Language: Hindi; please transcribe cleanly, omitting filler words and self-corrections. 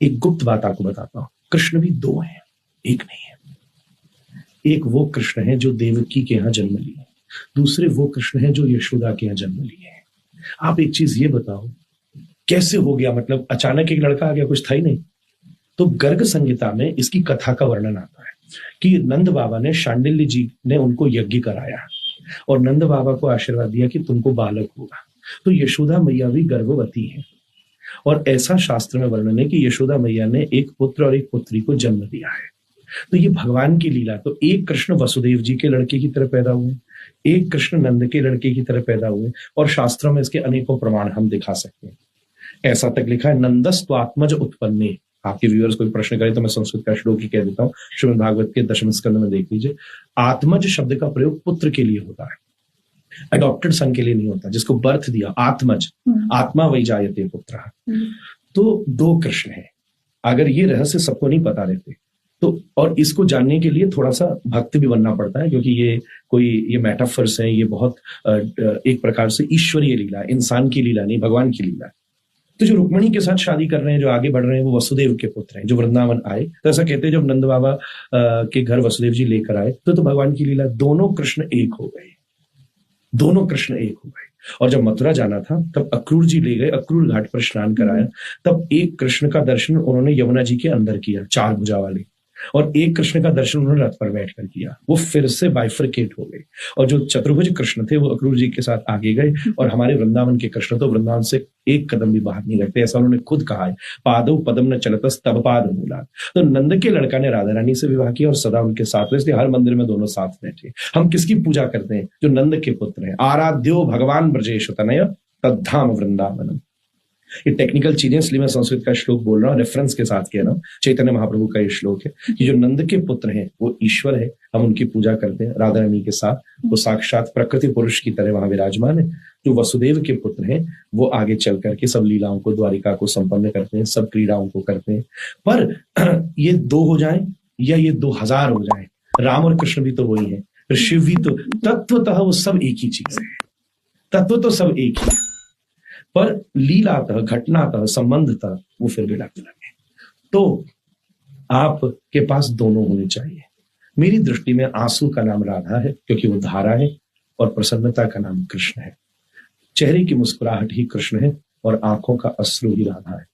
एक गुप्त बात आपको बताता हूं, कृष्ण भी दो हैं, एक नहीं है। एक वो कृष्ण है जो देवकी के यहाँ जन्म लिए, दूसरे वो कृष्ण है जो यशोदा के यहाँ जन्म लिए हैं। आप एक चीज ये बताओ, कैसे हो गया? मतलब अचानक एक लड़का आ गया, कुछ था ही नहीं। तो गर्ग संहिता में इसकी कथा का वर्णन आता है कि नंद बाबा ने, शांडिल्य जी ने उनको यज्ञ कराया और नंद बाबा को आशीर्वाद दिया कि तुमको बालक होगा। तो यशोदा मैया भी गर्भवती है और ऐसा शास्त्र में वर्णन है कि यशोदा मैया ने एक पुत्र और एक पुत्री को जन्म दिया है। तो ये भगवान की लीला। तो एक कृष्ण वसुदेव जी के लड़के की तरह पैदा हुए, एक कृष्ण नंद के लड़के की तरह पैदा हुए, और शास्त्रों में इसके अनेकों प्रमाण हम दिखा सकते हैं। ऐसा तक लिखा है, नंदस्त्वात्मज उत्पन्ने। आपके व्यूअर्स कोई प्रश्न करे तो मैं संस्कृत का श्लोक ही कह देता हूँ, श्रीमद् भागवत के 10वें स्कंद में देख लीजिए। आत्मज शब्द का प्रयोग पुत्र के लिए होता है, अडॉप्टेड सन के लिए नहीं होता, जिसको बर्थ दिया। आत्मज, आत्मा वही जायते पुत्र। तो दो कृष्ण है। अगर ये रहस्य सबको नहीं पता रहते तो, और इसको जानने के लिए थोड़ा सा भक्त भी बनना पड़ता है, क्योंकि ये मेटाफर्स है, ये बहुत एक प्रकार से ईश्वरीय लीला है, इंसान की लीला नहीं, भगवान की लीला है। तो जो रुक्मणी के साथ शादी कर रहे हैं, जो आगे बढ़ रहे हैं, वो वसुदेव के पुत्र हैं जो वृंदावन आए। तो ऐसा कहते हैं जब नंद बाबा के घर वसुदेव जी लेकर आए तो भगवान की लीला, दोनों कृष्ण एक हो गए, दोनों कृष्ण एक हो गए। और जब मथुरा जाना था तब अक्रूर जी ले गए, अक्रूर घाट पर स्नान कराया, तब एक कृष्ण का दर्शन उन्होंने यमुना जी के अंदर किया, चार भुजा वाले, और एक कृष्ण का दर्शन उन्होंने रथ पर बैठकर किया। वो फिर से बाइफरकेट हो गए, और जो चतुर्भुज कृष्ण थे वो अक्रूर जी के साथ आगे गए, और हमारे वृंदावन के कृष्ण तो वृंदावन से एक कदम भी बाहर नहीं रखते, ऐसा उन्होंने खुद कहा है। पादौ पदम न चलतस तब पाद मूला। तो नंद के लड़का ने राधा रानी से विवाह किया और सदा उनके साथ, इसलिए हर मंदिर में दोनों साथ बैठे। हम किसकी पूजा करते हैं? जो नंद के पुत्र हैं। आराध्यो भगवान ब्रजेश तनय तद्धाम वृंदावनम। ये टेक्निकल चीजें, इसलिए मैं संस्कृत का श्लोक बोल रहा हूँ, रेफरेंस के साथ कह रहा हूँ। चैतन्य महाप्रभु का ये श्लोक है कि जो नंद के पुत्र हैं वो ईश्वर है, हम उनकी पूजा करते हैं राधा रानी के साथ। वो साक्षात प्रकृति पुरुष की तरह वहां विराजमान है। जो वसुदेव के पुत्र हैं वो आगे चल करके सब लीलाओं को, द्वारिका को संपन्न करते हैं, सब क्रीड़ाओं को करते हैं। पर ये दो हो जाए या ये 2000 हो जाए, राम और कृष्ण भी तो वही है, शिव भी तो, तत्वतः वो सब एक ही चीज है। तत्व तो सब एक ही है, पर लीलातः, घटनातः, संबंधतः वो फिर भी अलग अलग है। तो आपके पास दोनों होने चाहिए। मेरी दृष्टि में आंसू का नाम राधा है क्योंकि वो धारा है, और प्रसन्नता का नाम कृष्ण है। चेहरे की मुस्कुराहट ही कृष्ण है और आंखों का अश्रु ही राधा है।